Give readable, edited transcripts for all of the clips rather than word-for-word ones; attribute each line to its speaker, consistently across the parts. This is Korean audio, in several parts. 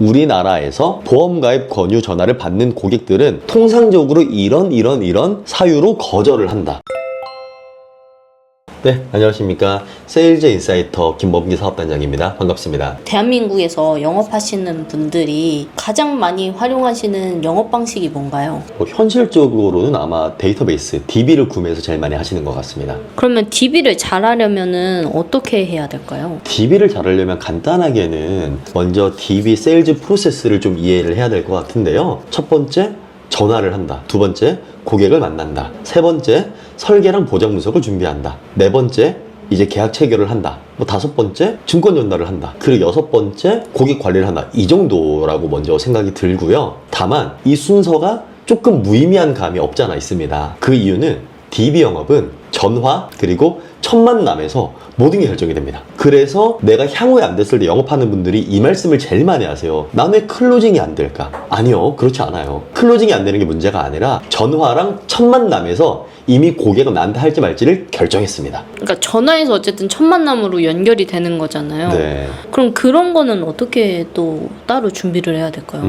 Speaker 1: 우리나라에서 보험가입 권유 전화를 받는 고객들은 통상적으로 이런 사유로 거절을 한다. 네, 안녕하십니까. 세일즈 인사이터 김범기 사업단장입니다. 반갑습니다.
Speaker 2: 대한민국에서 영업하시는 분들이 가장 많이 활용하시는 영업 방식이 뭔가요?
Speaker 1: 현실적으로는 아마 데이터베이스, DB를 구매해서 제일 많이 하시는 것 같습니다.
Speaker 2: 그러면 DB를 잘하려면 어떻게 해야 될까요?
Speaker 1: DB를 잘하려면 간단하게는 먼저 DB 세일즈 프로세스를 좀 이해를 해야 될 것 같은데요. 첫 번째, 전화를 한다. 두 번째, 고객을 만난다. 세 번째, 설계랑 보장 분석을 준비한다. 네 번째, 이제 계약 체결을 한다. 다섯 번째, 증권 전달을 한다. 그리고 여섯 번째, 고객 관리를 한다. 이 정도라고 먼저 생각이 들고요. 다만 이 순서가 조금 무의미한 감이 없지 않아 있습니다. 그 이유는 DB 영업은 전화 그리고 첫 만남에서 모든 게 결정이 됩니다. 그래서 내가 향후에 안 됐을 때 영업하는 분들이 이 말씀을 제일 많이 하세요. 난 왜 클로징이 안 될까? 아니요, 그렇지 않아요. 클로징이 안 되는 게 문제가 아니라 전화랑 첫 만남에서 이미 고객은 나한테 할지 말지를 결정했습니다.
Speaker 2: 그러니까 전화에서 어쨌든 첫 만남으로 연결이 되는 거잖아요.
Speaker 1: 네.
Speaker 2: 그럼 그런 거는 어떻게 또 따로 준비를 해야 될까요?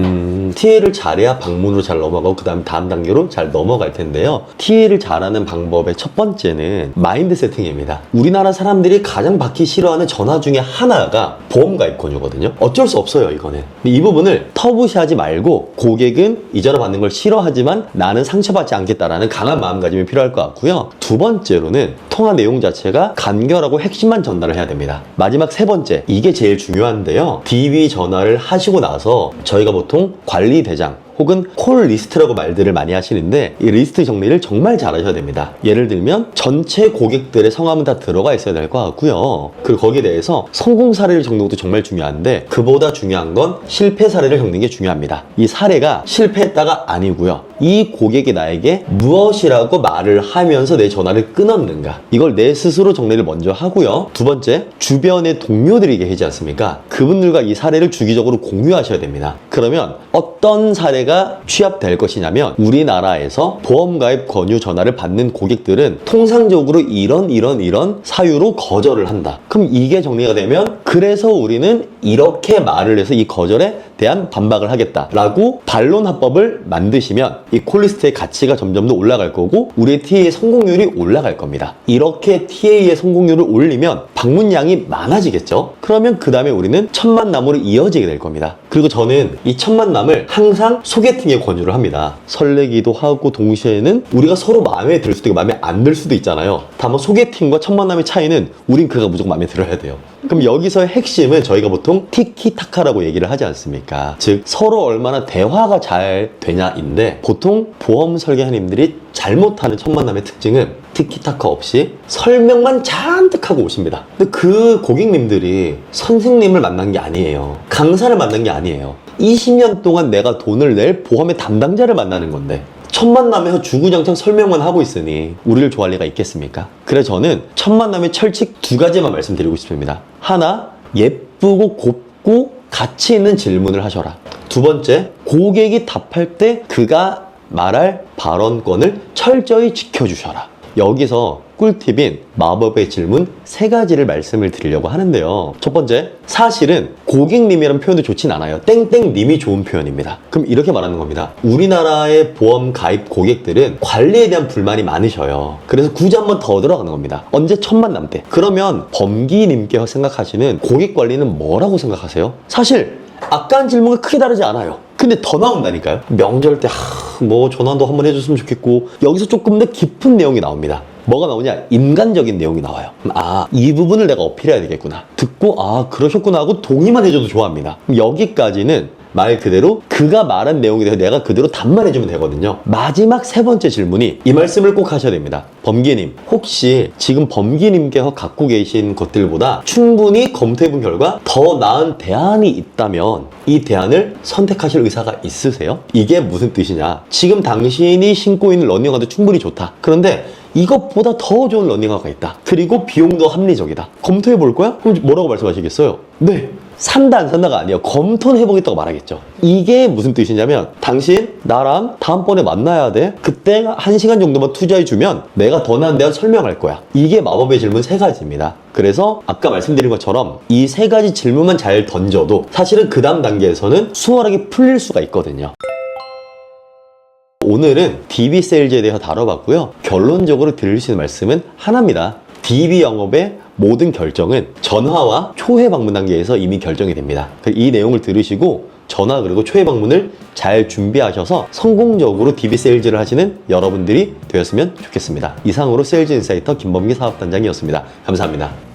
Speaker 1: TA를 잘해야 방문으로 잘 넘어가고 그 다음 단계로 잘 넘어갈 텐데요. TA를 잘하는 방법의 첫 번째는 마인드 세팅입니다. 우리나라 사람들이 가장 받기 싫어하는 전화 중에 하나가 보험가입 권유거든요. 어쩔 수 없어요, 이거는. 이 부분을 터부시하지 말고 고객은 이 전화 받는 걸 싫어하지만 나는 상처받지 않겠다라는 강한 마음가짐이 필요할 것 같고요. 두 번째로는 통화 내용 자체가 간결하고 핵심만 전달을 해야 됩니다. 마지막 세 번째, 이게 제일 중요한데요. DB 전화를 하시고 나서 저희가 보통 관리대장 혹은 콜 리스트라고 말들을 많이 하시는데 이 리스트 정리를 정말 잘 하셔야 됩니다. 예를 들면 전체 고객들의 성함은 다 들어가 있어야 될 것 같고요. 그리고 거기에 대해서 성공 사례를 적는 것도 정말 중요한데 그보다 중요한 건 실패 사례를 적는 게 중요합니다. 이 사례가 실패했다가 아니고요. 이 고객이 나에게 무엇이라고 말을 하면서 내 전화를 끊었는가, 이걸 내 스스로 정리를 먼저 하고요. 두 번째, 주변의 동료들이 계시지 않습니까? 그분들과 이 사례를 주기적으로 공유하셔야 됩니다. 그러면 어떤 사례가 취합될 것이냐면 우리나라에서 보험가입 권유 전화를 받는 고객들은 통상적으로 이런 사유로 거절을 한다. 그럼 이게 정리가 되면 그래서 우리는 이렇게 말을 해서 이 거절에 대한 반박을 하겠다라고 반론 화법을 만드시면 이 콜리스트의 가치가 점점 더 올라갈 거고 우리의 TA의 성공률이 올라갈 겁니다. 이렇게 TA의 성공률을 올리면 방문량이 많아지겠죠? 그러면 그 다음에 우리는 첫 만남으로 이어지게 될 겁니다. 그리고 저는 이 첫 만남을 항상 소개팅에 권유를 합니다. 설레기도 하고 동시에는 우리가 서로 마음에 들 수도 있고 마음에 안 들 수도 있잖아요. 다만 소개팅과 첫 만남의 차이는 우린 그가 무조건 마음에 들어야 돼요. 그럼 여기서의 핵심은 저희가 보통 티키타카라고 얘기를 하지 않습니까? 즉 서로 얼마나 대화가 잘 되냐인데 보통 보험 설계사님들이 잘못하는 첫 만남의 특징은 티키타카 없이 설명만 잔뜩 하고 오십니다. 근데 그 고객님들이 선생님을 만난 게 아니에요. 강사를 만난 게 아니에요. 20년 동안 내가 돈을 낼 보험의 담당자를 만나는 건데 첫 만남에서 주구장창 설명만 하고 있으니 우리를 좋아할 리가 있겠습니까? 그래서 저는 첫 만남의 철칙 두 가지만 말씀드리고 싶습니다. 하나, 예쁘고 곱고 가치 있는 질문을 하셔라. 두 번째, 고객이 답할 때 그가 말할 발언권을 철저히 지켜주셔라. 여기서 꿀팁인 마법의 질문 세 가지를 말씀을 드리려고 하는데요. 첫 번째, 사실은 고객님이라는 표현도 좋진 않아요. 땡땡님이 좋은 표현입니다. 그럼 이렇게 말하는 겁니다. 우리나라의 보험 가입 고객들은 관리에 대한 불만이 많으셔요. 그래서 굳이 한 번 더 들어가는 겁니다. 언제 첫 만남 때. 그러면 범기님께서 생각하시는 고객 관리는 뭐라고 생각하세요? 사실 아까 한 질문과 크게 다르지 않아요. 근데 더 나온다니까요. 명절 때 뭐 전화도 한번 해줬으면 좋겠고 여기서 조금 더 깊은 내용이 나옵니다. 뭐가 나오냐? 인간적인 내용이 나와요. 이 부분을 내가 어필해야 되겠구나. 듣고 그러셨구나 하고 동의만 해줘도 좋아합니다. 여기까지는 말 그대로 그가 말한 내용에 대해서 내가 그대로 답만해주면 되거든요. 마지막 세 번째 질문이 이 말씀을 꼭 하셔야 됩니다. 범기님, 혹시 지금 범기님께서 갖고 계신 것들보다 충분히 검토해본 결과 더 나은 대안이 있다면 이 대안을 선택하실 의사가 있으세요? 이게 무슨 뜻이냐? 지금 당신이 신고 있는 러닝화도 충분히 좋다. 그런데 이것보다 더 좋은 러닝화가 있다. 그리고 비용도 합리적이다. 검토해 볼 거야? 그럼 뭐라고 말씀하시겠어요? 네, 산다 안 산다가 아니에요. 검토는 해보겠다고 말하겠죠. 이게 무슨 뜻이냐면 당신 나랑 다음번에 만나야 돼. 그때 1시간 정도만 투자해주면 내가 더 나은 대안 설명할 거야. 이게 마법의 질문 3가지입니다. 그래서 아까 말씀드린 것처럼 이 3가지 질문만 잘 던져도 사실은 그 다음 단계에서는 수월하게 풀릴 수가 있거든요. 오늘은 DB 세일즈에 대해서 다뤄봤고요. 결론적으로 드릴 수 있는 말씀은 하나입니다. DB 영업의 모든 결정은 전화와 초회 방문 단계에서 이미 결정이 됩니다. 이 내용을 들으시고 전화 그리고 초회 방문을 잘 준비하셔서 성공적으로 DB 세일즈를 하시는 여러분들이 되었으면 좋겠습니다. 이상으로 세일즈 인사이터 김범기 사업단장이었습니다. 감사합니다.